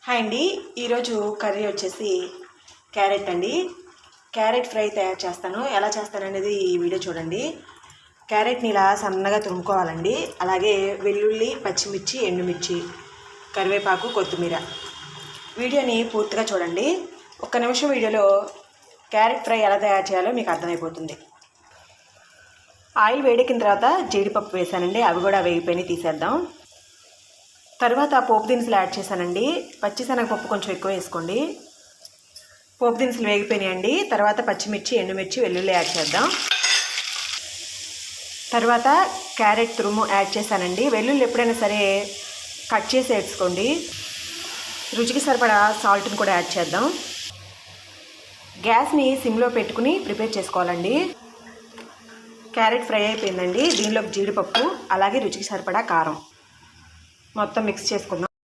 Hi అండి, ఈరోజు curry వచ్చేసి క్యారెట్ అండి. క్యారెట్ ఫ్రై తయారు చేస్తాను. ఎలా చేస్తాననేది ఈ వీడియో చూడండి. క్యారెట్ని ఇలా సన్నగా తురుముకోవాలండి. అలాగే వెల్లుల్లి, పచ్చిమిర్చి, ఎండుమిర్చి, కరివేపాకు, కొత్తిమీర. వీడియోని పూర్తిగా చూడండి. ఒక్క నిమిషం వీడియోలో క్యారెట్ ఫ్రై ఎలా తయారు చేయాలో మీకు అర్థమైపోతుంది. ఆయిల్ వేడెక్కిన తర్వాత జీడిపప్పు వేసానండి. అవి కూడా వేగిపోయి తీసేద్దాం. తర్వాత పోపు దినుసులు యాడ్ చేశానండి. పచ్చిశనగపప్పు కొంచెం ఎక్కువ వేసుకోండి. పోపు దినుసులు వేగిపోయినాయండి. తర్వాత పచ్చిమిర్చి, ఎండుమిర్చి, వెల్లుల్లి యాడ్ చేద్దాం. తర్వాత క్యారెట్ తురుము యాడ్ చేశానండి. వెల్లుల్లి ఎప్పుడైనా సరే కట్ చేసి వేసుకోండి. రుచికి సరిపడా సాల్ట్ని కూడా యాడ్ చేద్దాం. గ్యాస్ని సిమ్లో పెట్టుకుని ప్రిపేర్ చేసుకోవాలండి. క్యారెట్ ఫ్రై అయిపోయిందండి. దీనిలోకి జీడిపప్పు, అలాగే రుచికి సరిపడా కారం మొత్తం మిక్స్ చేసుకుందాం.